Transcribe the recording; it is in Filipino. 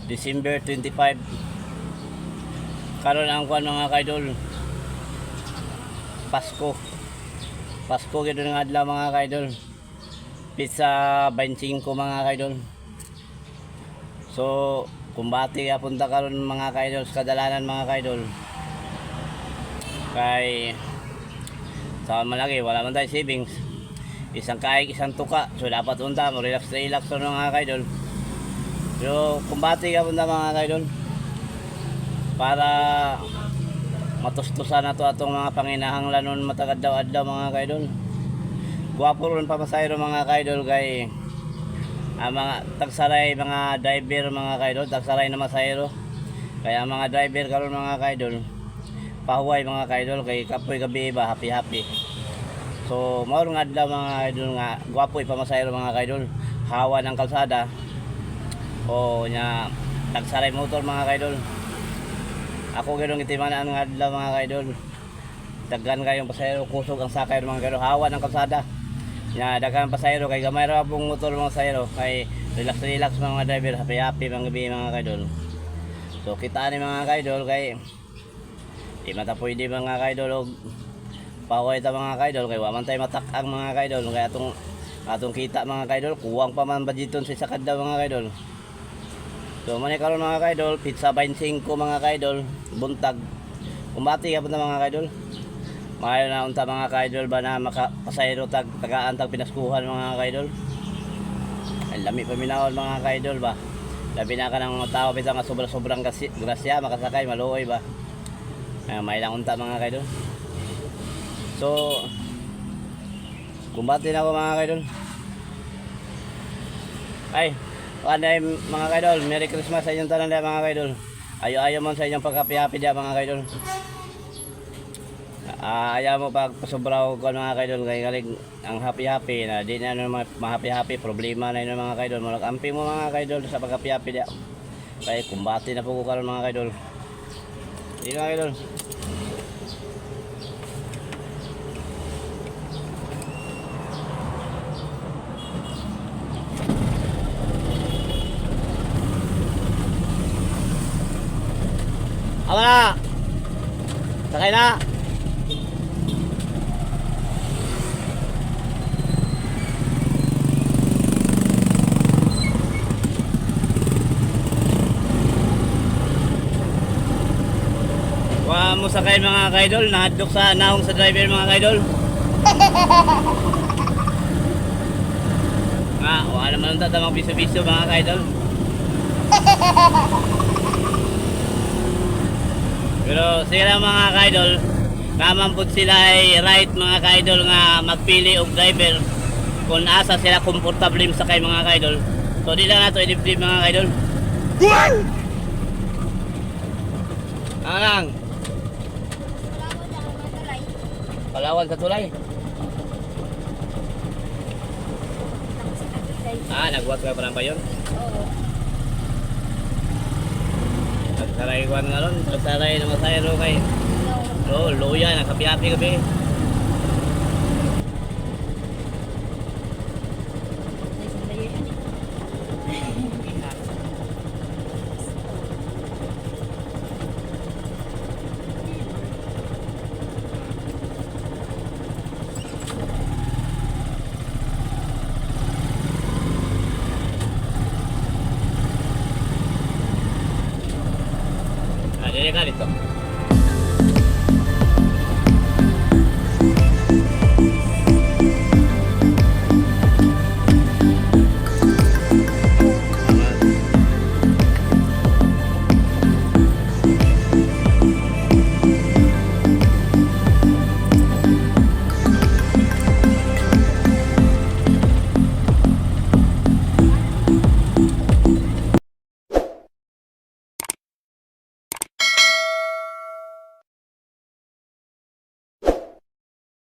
December 25. Karon ang kuan mga kaidol. Pasko. Pasko gid nga adlaw mga kaidol. Pizza 25 mga kaidol. So, kumbati apunta karon mga kaidol sa kadalanan mga kaidol. Kay sa malaki wala man tayo savings. Isang kaig, isang tuka. So dapat unta mo relax mga kaidol. Pero kumbati apunta mga kaidol. Para matustusan na to atong mga panginahanglan nun matagad daw adlaw mga kaidol. Guwapo ron pamasayro mga kaidol kay mga tagsaray mga driver mga kaidol, tagsaray na masayro. Kaya mga driver karon mga kaidol, pahuway mga kaidol kay kapoy gabi ba happy. So mao nga adlaw mga kaidol nga guwapo pamasayro mga kaidol. Hawa ng kalsada o nya tagsaray motor mga kaidol. Ako gano'ng itimanaan nga adlaw mga kaidol. Daghan kayong pasahero, kusog ang sakay mga kaidol. Hawa ng kalsada. Nya daghan pasahero kay gamay ra pong motor mga pasahero. Kay relax mga driver, happy mga gabi mga kaidol. So kita ni mga kaidol kay di mata pwede mga kaidol og paway ta mga kaidol kay wa man tay matak-ang mga kaidol kay atong kita mga kaidol kuwang pa man budgeton sa sakad daw mga kaidol. So man karon mga kaidol, pizza 25 mga kaidol, buntag. Kumati ka po na mga kaidol. Maayo na unta mga kaidol ba na makapasayro tagaan tag pinaskuhan mga kaidol. Ay lami pa minahon mga kaidol ba. Labi na ka ng tao pita nga sobrang grasya makasakay maluoy ba. Ay may lang unta mga kaidol. So kumbati na ako mga kaidol. Ay Kanay mga kaidol, Merry Christmas sa inyong tanan mga kaidol. Ayo mo sa inyong pagkapi-happy dia mga kaidol. Ayaw mo pagpasobraw ko mga kaidol kay galing ang happy na di na ma-happy problema na yun mga kaidol. Malakampi mo mga kaidol sa pagkapi-happy dia. Kaya kumbati na po ko karon mga kaidol. Di mga kaidol. Awa na! Sakay na! Wa mo sakay mga kaidol, nahadlok sa nahong sa driver mga kaidol. Wala naman ang tatamang biso-biso mga kaidol. Pero sila mga kaidol, naman po sila ay right mga kaidol nga magpili og driver kung asa sila komportable sa kay mga kaidol. So di lang nato i-flip mga kaidol. Angang? Palawan sa tulay. Nagwat ka pa lang ba yun? Oo. Nagsaray ko nga ron, nagsaray na masayro kay Loya, nakapiapi gabi. Dili ka dito.